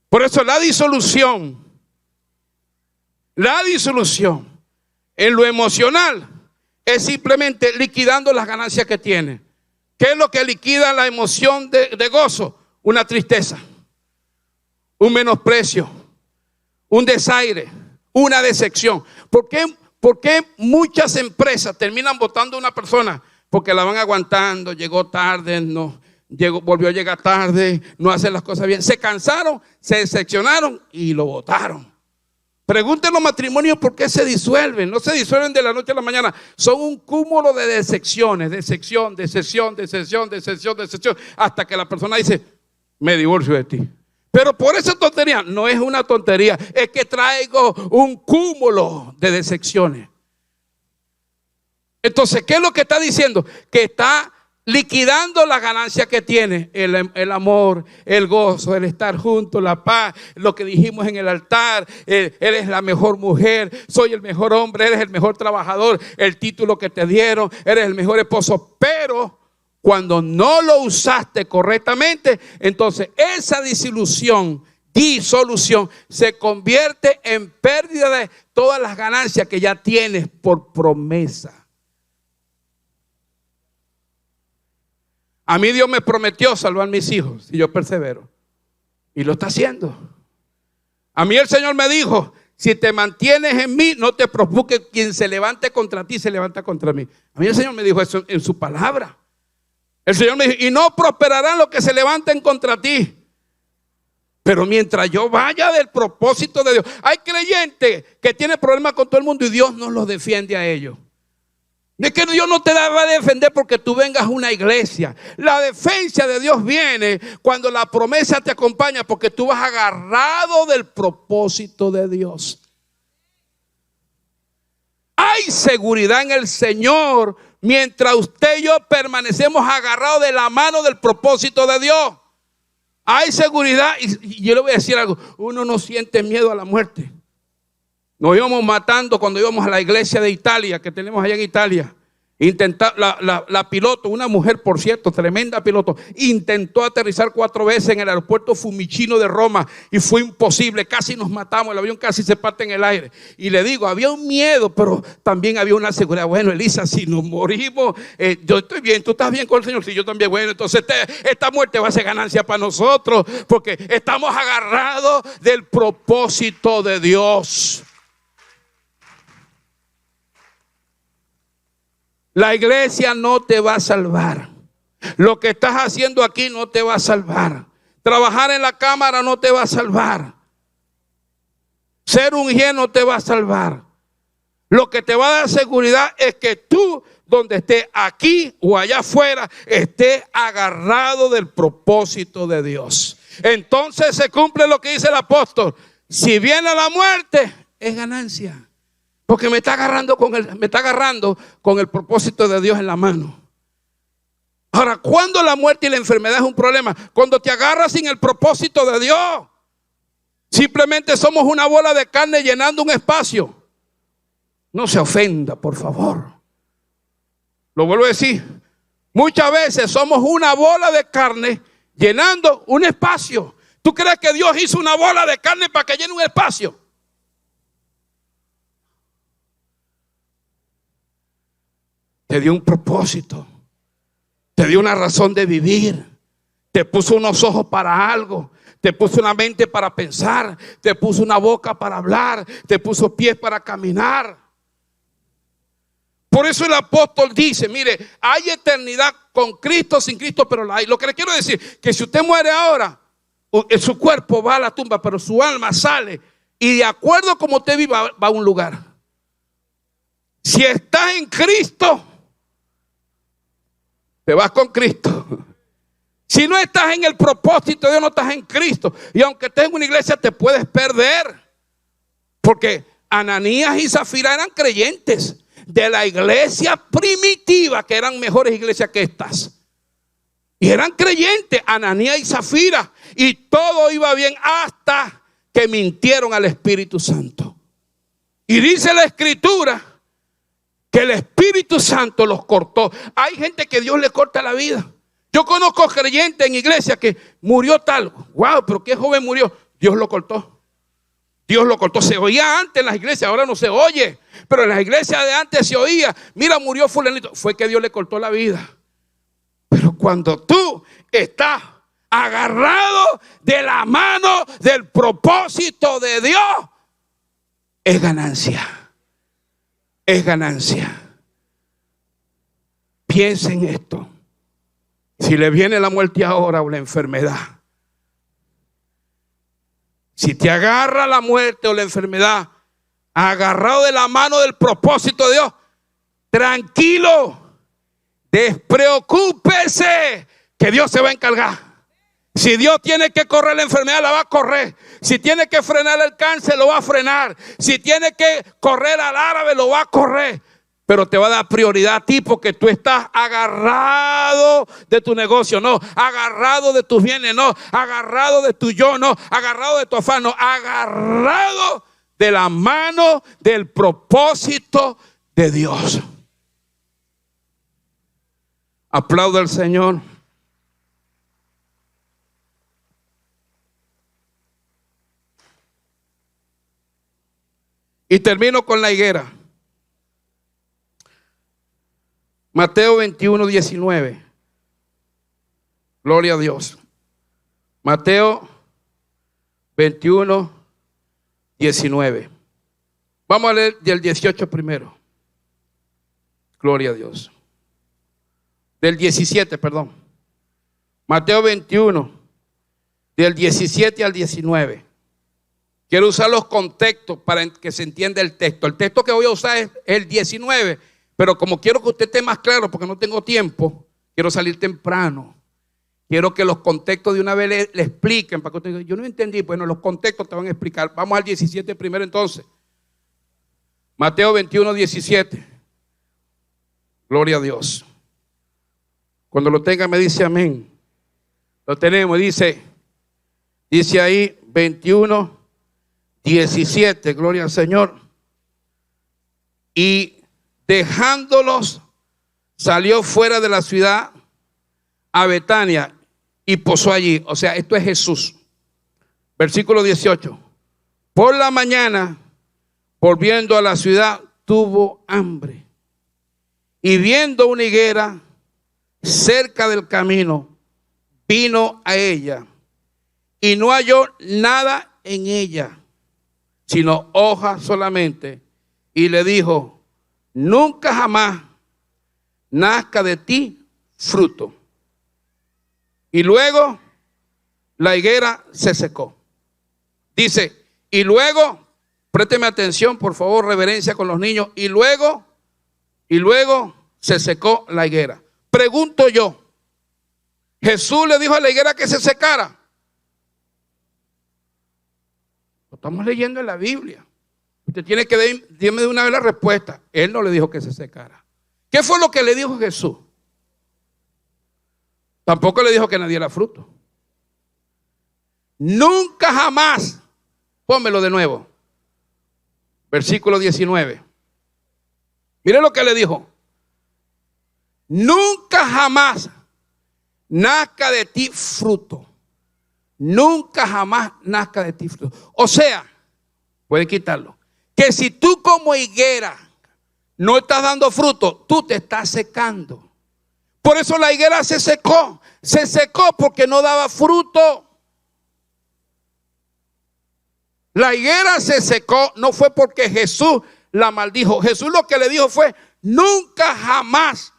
Por eso la disolución en lo emocional es simplemente liquidando las ganancias que tiene. ¿Qué es lo que liquida la emoción de gozo? Una tristeza, un menosprecio, un desaire, una decepción. ¿Por qué muchas empresas terminan votando a una persona? Porque la van aguantando, llegó tarde, volvió a llegar tarde, no hace las cosas bien. Se cansaron, se decepcionaron y lo votaron. Pregunten los matrimonios por qué se disuelven. No se disuelven de la noche a la mañana. Son un cúmulo de decepciones, decepción, hasta que la persona dice: me divorcio de ti. Pero por esa tontería, no es una tontería, es que traigo un cúmulo de decepciones. Entonces, ¿qué es lo que está diciendo? Que está liquidando la ganancia que tiene, el amor, el gozo, el estar juntos, la paz, lo que dijimos en el altar. Eres la mejor mujer, soy el mejor hombre, eres el mejor trabajador, el título que te dieron, eres el mejor esposo. Pero cuando no lo usaste correctamente, entonces esa disolución se convierte en pérdida de todas las ganancias que ya tienes por promesa. A mí Dios me prometió salvar a mis hijos si yo persevero, y lo está haciendo. A mí el Señor me dijo: si te mantienes en mí, no te preocupes, quien se levante contra ti se levanta contra mí. A mí el Señor me dijo eso en su palabra. El Señor me dijo: y no prosperarán los que se levanten contra ti. Pero mientras yo vaya del propósito de Dios. Hay creyentes que tienen problemas con todo el mundo y Dios no los defiende a ellos. Es que Dios no te va a defender porque tú vengas a una iglesia. La defensa de Dios viene cuando la promesa te acompaña, porque tú vas agarrado del propósito de Dios. Hay seguridad en el Señor mientras usted y yo permanecemos agarrados de la mano del propósito de Dios. Hay seguridad, y yo le voy a decir algo: uno no siente miedo a la muerte. Nos íbamos matando cuando íbamos a la iglesia de Italia, que tenemos allá en Italia. La piloto, una mujer por cierto, tremenda piloto, intentó aterrizar 4 veces en el aeropuerto Fiumicino de Roma y fue imposible, casi nos matamos, el avión casi se parte en el aire. Y le digo, había un miedo, pero también había una seguridad. Bueno, Elisa, si nos morimos, yo estoy bien, tú estás bien con el Señor, si yo también. Bueno, entonces esta muerte va a ser ganancia para nosotros, porque estamos agarrados del propósito de Dios. La iglesia no te va a salvar. Lo que estás haciendo aquí no te va a salvar. Trabajar en la cámara no te va a salvar. Ser un ingenuo no te va a salvar. Lo que te va a dar seguridad es que tú, donde estés, aquí o allá afuera, estés agarrado del propósito de Dios. Entonces se cumple lo que dice el apóstol: si viene la muerte, es ganancia. Porque me está agarrando con el propósito de Dios en la mano. Ahora, ¿cuándo la muerte y la enfermedad es un problema? Cuando te agarras sin el propósito de Dios. Simplemente somos una bola de carne llenando un espacio. No se ofenda, por favor. Lo vuelvo a decir. Muchas veces somos una bola de carne llenando un espacio. ¿Tú crees que Dios hizo una bola de carne para que llene un espacio? Te dio un propósito, te dio una razón de vivir, te puso unos ojos para algo, te puso una mente para pensar, te puso una boca para hablar, te puso pies para caminar. Por eso el apóstol dice: mire, hay eternidad con Cristo, sin Cristo, pero la hay. Lo que le quiero decir, que si usted muere ahora, su cuerpo va a la tumba, pero su alma sale, y de acuerdo a como usted viva, va a un lugar. Si estás en Cristo, te vas con Cristo. Si no estás en el propósito de Dios, no estás en Cristo. Y aunque estés en una iglesia, te puedes perder. Porque Ananías y Zafira eran creyentes de la iglesia primitiva, que eran mejores iglesias que estas. Y eran creyentes, Ananías y Zafira. Y todo iba bien hasta que mintieron al Espíritu Santo. Y dice la Escritura que el Espíritu Santo los cortó. Hay gente que Dios le corta la vida. Yo conozco creyentes en iglesia que murió tal. Wow, pero qué joven murió. Dios lo cortó. Dios lo cortó. Se oía antes en las iglesias, ahora no se oye. Pero en las iglesias de antes se oía. Mira, murió fulanito. Fue que Dios le cortó la vida. Pero cuando tú estás agarrado de la mano del propósito de Dios, es ganancia. Es ganancia. Piensa en esto. Si le viene la muerte ahora o la enfermedad, si te agarra la muerte o la enfermedad, agarrado de la mano del propósito de Dios, tranquilo, despreocúpese, que Dios se va a encargar. Si Dios tiene que correr la enfermedad, la va a correr. Si tiene que frenar el cáncer, lo va a frenar. Si tiene que correr al árabe, lo va a correr. Pero te va a dar prioridad a ti porque tú estás agarrado de tu negocio, no. Agarrado de tus bienes, no. Agarrado de tu yo, no. Agarrado de tu afán, no. Agarrado de la mano del propósito de Dios. Aplauda al Señor. Y termino con la higuera. Mateo 21, 19. Gloria a Dios. Mateo 21, 19. Vamos a leer del 18 primero. Gloria a Dios. Del 17, perdón. Mateo 21, del 17 al 19. Quiero usar los contextos para que se entienda el texto. El texto que voy a usar es el 19, pero como quiero que usted esté más claro, porque no tengo tiempo, quiero salir temprano. Quiero que los contextos de una vez le expliquen, para que usted diga, yo no entendí. Bueno, los contextos te van a explicar. Vamos al 17 primero entonces. Mateo 21, 17. Gloria a Dios. Cuando lo tenga me dice amén. Lo tenemos, dice ahí 21, 17, gloria al Señor. Y dejándolos, salió fuera de la ciudad a Betania y posó allí. O sea, esto es Jesús. Versículo 18. Por la mañana, volviendo a la ciudad, tuvo hambre. Y viendo una higuera cerca del camino, vino a ella y no halló nada en ella, sino hojas solamente, y le dijo, nunca jamás nazca de ti fruto. Y luego la higuera se secó. Dice, y luego, présteme atención, por favor, reverencia con los niños, y luego se secó la higuera. Pregunto yo, ¿Jesús le dijo a la higuera que se secara? Lo estamos leyendo en la Biblia. Usted tiene que darme de una vez la respuesta. Él no le dijo que se secara. ¿Qué fue lo que le dijo Jesús? Tampoco le dijo que no diera fruto. Nunca jamás, pónmelo de nuevo. Versículo 19. Mire lo que le dijo. Nunca jamás nazca de ti fruto. Nunca jamás nazca de ti fruto. O sea, pueden quitarlo. Que si tú como higuera no estás dando fruto, tú te estás secando. Por eso la higuera se secó. Se secó porque no daba fruto. La higuera se secó no fue porque Jesús la maldijo. Jesús lo que le dijo fue, nunca jamás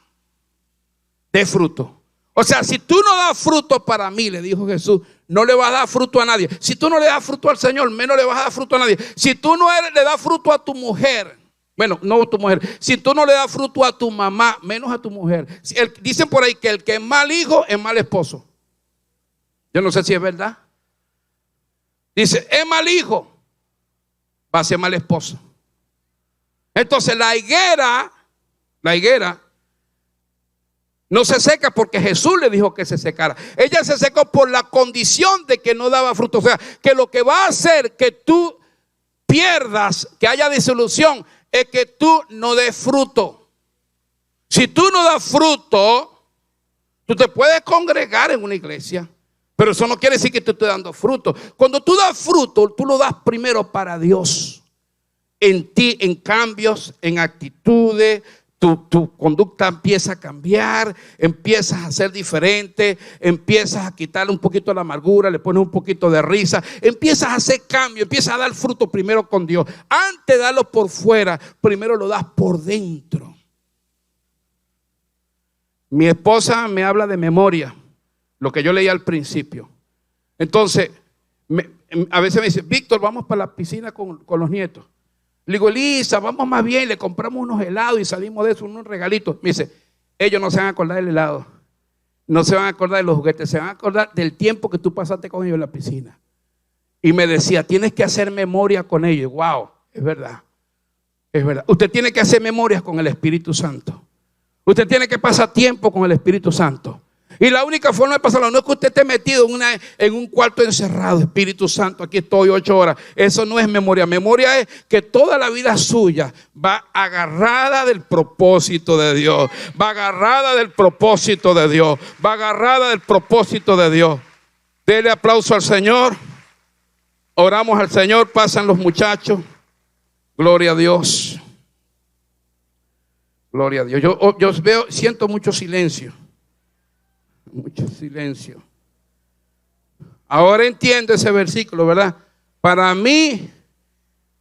dé fruto. O sea, si tú no das fruto para mí, le dijo Jesús, no le vas a dar fruto a nadie. Si tú no le das fruto al Señor, menos le vas a dar fruto a nadie. Si tú no le das fruto a tu mujer, bueno, no a tu mujer. Si tú no le das fruto a tu mamá, menos a tu mujer. Dicen por ahí que el que es mal hijo es mal esposo. Yo no sé si es verdad. Dice, es mal hijo, va a ser mal esposo. Entonces la higuera no se seca porque Jesús le dijo que se secara. Ella se secó por la condición de que no daba fruto. O sea, que lo que va a hacer que tú pierdas, que haya disolución, es que tú no des fruto. Si tú no das fruto, tú te puedes congregar en una iglesia, pero eso no quiere decir que tú estés dando fruto. Cuando tú das fruto, tú lo das primero para Dios. En ti, en cambios, en actitudes. Tu conducta empieza a cambiar, empiezas a ser diferente, empiezas a quitarle un poquito de la amargura, le pones un poquito de risa, empiezas a hacer cambio, empiezas a dar fruto primero con Dios. Antes de darlo por fuera, primero lo das por dentro. Mi esposa me habla de memoria, lo que yo leía al principio. Entonces, a veces me dice, Víctor, vamos para la piscina con los nietos. Le digo, Elisa, vamos más bien, le compramos unos helados y salimos de eso, unos regalitos. Me dice, ellos no se van a acordar del helado, no se van a acordar de los juguetes, se van a acordar del tiempo que tú pasaste con ellos en la piscina. Y me decía, tienes que hacer memoria con ellos. Wow, es verdad, es verdad. Usted tiene que hacer memorias con el Espíritu Santo. Usted tiene que pasar tiempo con el Espíritu Santo. Y la única forma de pasarlo no es que usted esté metido en un cuarto encerrado. Espíritu Santo, aquí estoy 8 horas. Eso no es memoria. Memoria es que toda la vida suya va agarrada del propósito de Dios. Va agarrada del propósito de Dios. Va agarrada del propósito de Dios. Dele aplauso al Señor. Oramos al Señor. Pasan los muchachos. Gloria a Dios. Gloria a Dios. Yo siento mucho silencio. Mucho silencio. Ahora entiendo ese versículo, ¿verdad? Para mí,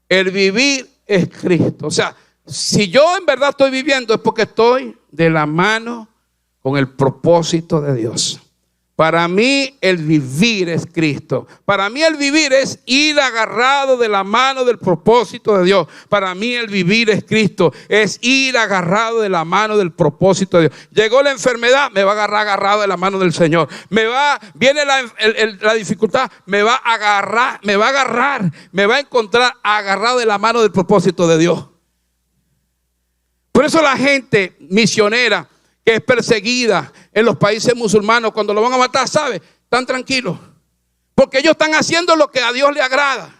el vivir es Cristo. O sea, si yo en verdad estoy viviendo es porque estoy de la mano con el propósito de Dios. Para mí el vivir es Cristo. Para mí el vivir es ir agarrado de la mano del propósito de Dios. Para mí el vivir es Cristo. Es ir agarrado de la mano del propósito de Dios. Llegó la enfermedad, me va a agarrar agarrado de la mano del Señor. Viene la dificultad, me va a agarrar, me va a encontrar agarrado de la mano del propósito de Dios. Por eso la gente misionera que es perseguida en los países musulmanes, cuando lo van a matar, ¿sabe? Están tranquilos. Porque ellos están haciendo lo que a Dios le agrada.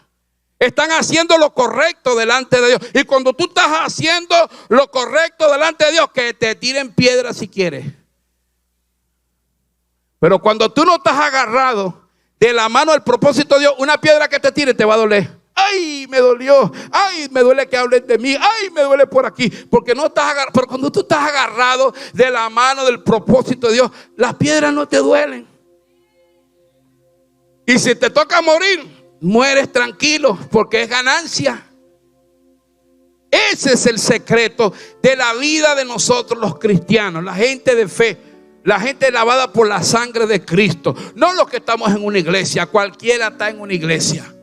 Están haciendo lo correcto delante de Dios. Y cuando tú estás haciendo lo correcto delante de Dios, que te tiren piedras si quieres. Pero cuando tú no estás agarrado de la mano del propósito de Dios, una piedra que te tire te va a doler. Ay, me dolió. Ay, me duele que hablen de mí. Ay, me duele por aquí. Porque no estás agarrado. Pero cuando tú estás agarrado de la mano del propósito de Dios, las piedras no te duelen. Y si te toca morir, mueres tranquilo porque es ganancia. Ese es el secreto de la vida de nosotros los cristianos, la gente de fe. La gente lavada por la sangre de Cristo. No los que estamos en una iglesia. Cualquiera está en una iglesia.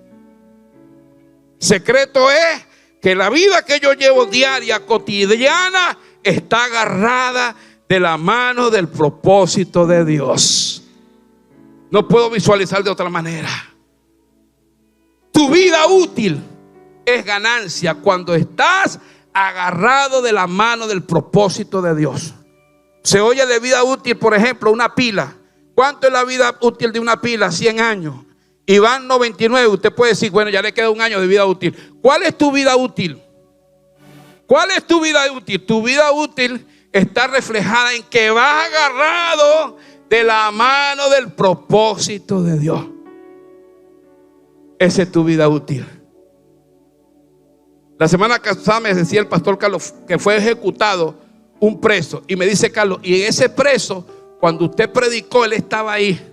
Secreto es que la vida que yo llevo diaria, cotidiana, está agarrada de la mano del propósito de Dios. No puedo visualizar de otra manera. Tu vida útil es ganancia cuando estás agarrado de la mano del propósito de Dios. Se oye de vida útil, por ejemplo, una pila. ¿Cuánto es la vida útil de una pila? 100 años. Y van 99, usted puede decir, bueno, ya le queda 1 año de vida útil. ¿Cuál es tu vida útil? ¿Cuál es tu vida útil? Tu vida útil está reflejada en que vas agarrado de la mano del propósito de Dios. Esa es tu vida útil. La semana pasada me decía el pastor Carlos que fue ejecutado un preso. Y me dice Carlos, y ese preso, cuando usted predicó, él estaba ahí.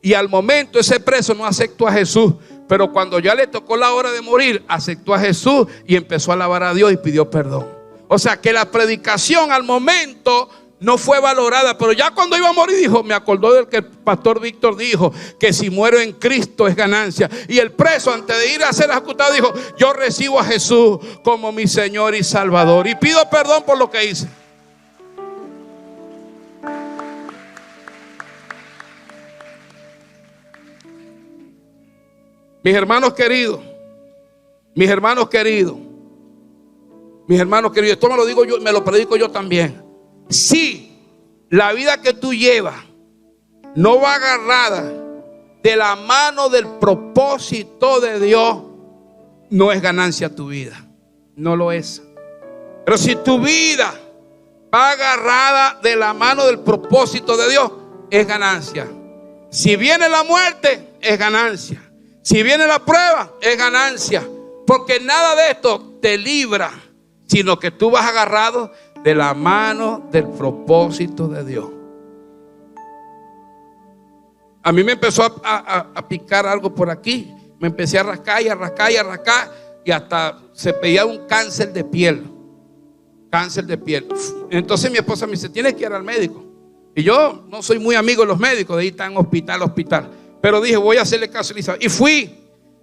Y al momento ese preso no aceptó a Jesús. Pero cuando ya le tocó la hora de morir, aceptó a Jesús y empezó a alabar a Dios y pidió perdón. O sea que la predicación al momento no fue valorada. Pero ya cuando iba a morir dijo, me acordó del que el pastor Víctor dijo, que si muero en Cristo es ganancia. Y el preso antes de ir a ser ejecutado dijo, yo recibo a Jesús como mi Señor y Salvador. Y pido perdón por lo que hice. Mis hermanos queridos, esto me lo digo yo, me lo predico yo también. Si la vida que tú llevas no va agarrada de la mano del propósito de Dios, no es ganancia tu vida, no lo es. Pero si tu vida va agarrada de la mano del propósito de Dios, es ganancia. Si viene la muerte, es ganancia. Si viene la prueba, es ganancia. Porque nada de esto te libra, sino que tú vas agarrado de la mano del propósito de Dios. A mí me empezó a picar algo por aquí. Me empecé a rascar y a rascar y a rascar, y hasta se pedía un cáncer de piel. Cáncer de piel. Entonces mi esposa me dice: tienes que ir al médico. Y yo no soy muy amigo de los médicos, de ir tan hospital a hospital. Pero dije, voy a hacerle caso a Elizabeth. Y fui.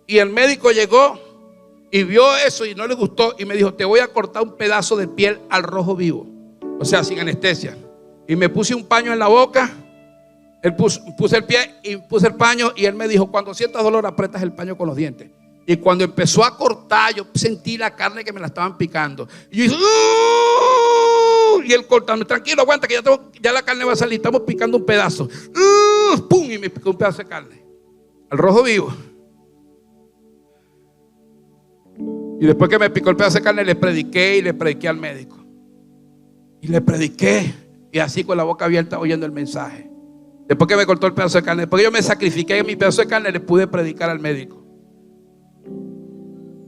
Y el médico llegó y vio eso y no le gustó. Y me dijo: te voy a cortar un pedazo de piel al rojo vivo. O sea, sin anestesia. Y me puse un paño en la boca. Él puse el pie y puse el paño. Y él me dijo: cuando sientas dolor, apretas el paño con los dientes. Y cuando empezó a cortar, yo sentí la carne que me la estaban picando. Y yo dije: y él cortando: tranquilo, aguanta, que ya la carne va a salir. Estamos picando un pedazo. ¡Pum! Y me picó un pedazo de carne al rojo vivo. Y después que me picó el pedazo de carne, le prediqué al médico. Y le prediqué. Y así con la boca abierta, oyendo el mensaje. Después que me cortó el pedazo de carne, después que yo me sacrifiqué en mi pedazo de carne, le pude predicar al médico.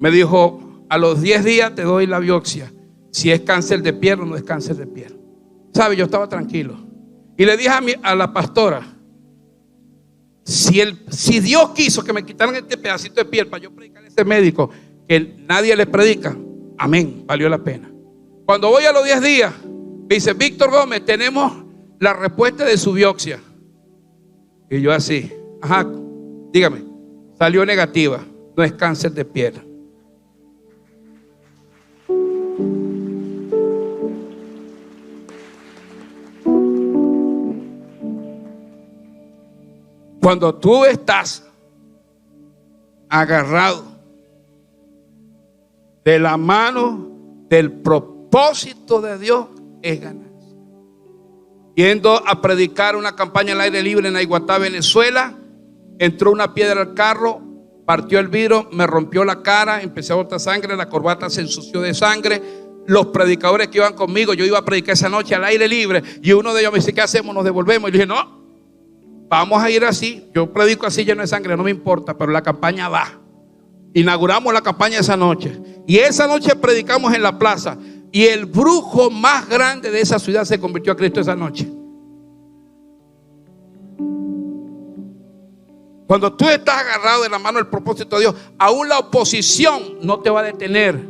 Me dijo: a los 10 días te doy la biopsia. Si es cáncer de piel o no es cáncer de piel. ¿Sabe? Yo estaba tranquilo. Y le dije a la pastora: si Dios quiso que me quitaran este pedacito de piel para yo predicar a ese médico que nadie le predica, amén, valió la pena. Cuando voy a los 10 días, me dice: Víctor Gómez, tenemos la respuesta de su biopsia. Y yo así: ajá, dígame. Salió negativa, no es cáncer de piel. Cuando tú estás agarrado de la mano del propósito de Dios, es ganancia. Yendo a predicar una campaña al aire libre en Aiguatá, Venezuela, entró una piedra al carro, partió el vidrio, me rompió la cara, empecé a botar sangre, la corbata se ensució de sangre. Los predicadores que iban conmigo, yo iba a predicar esa noche al aire libre, y uno de ellos me dice: ¿qué hacemos? ¿Nos devolvemos? Y le dije: no, vamos a ir así. Yo predico así lleno de sangre, no me importa, pero la campaña va. Inauguramos la campaña esa noche. Y esa noche predicamos en la plaza. Y el brujo más grande de esa ciudad se convirtió a Cristo esa noche. Cuando tú estás agarrado de la mano del propósito de Dios, aún la oposición no te va a detener.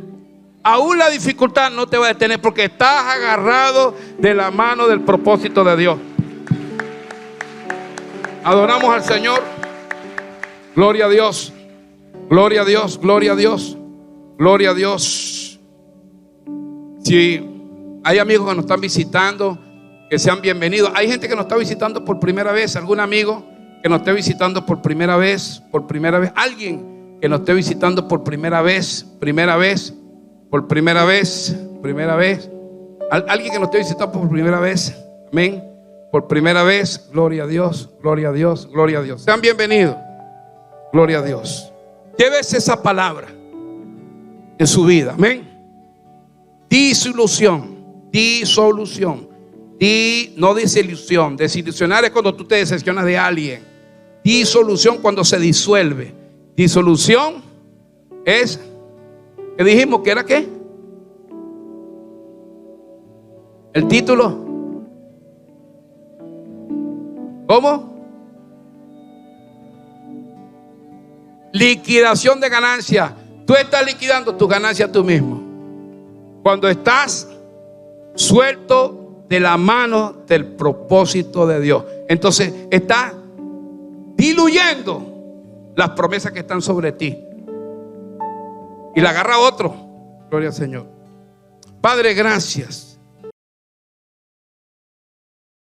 Aún la dificultad no te va a detener, porque estás agarrado de la mano del propósito de Dios. Adoramos al Señor. Gloria a Dios. Gloria a Dios. Gloria a Dios. Gloria a Dios. Si hay amigos que nos están visitando, que sean bienvenidos. Hay gente que nos está visitando por primera vez. ¿Algún amigo que nos esté visitando por primera vez? Por primera vez. Alguien que nos esté visitando por primera vez. Primera vez. Por primera vez. Primera vez. Alguien que nos esté visitando por primera vez. Amén. Por primera vez. Gloria a Dios. Gloria a Dios. Gloria a Dios. Sean bienvenidos. Gloria a Dios. Llévese esa palabra en su vida. Amén. Disolución. Disolución. No desilusión. Desilusionar es cuando tú te decepcionas de alguien. Disolución cuando se disuelve. Disolución es, ¿qué dijimos? ¿Que era qué? El título. ¿Cómo? Liquidación de ganancias. Tú estás liquidando tus ganancias tú mismo. Cuando estás suelto de la mano del propósito de Dios, entonces estás diluyendo las promesas que están sobre ti y la agarra otro. Gloria al Señor. Padre, gracias.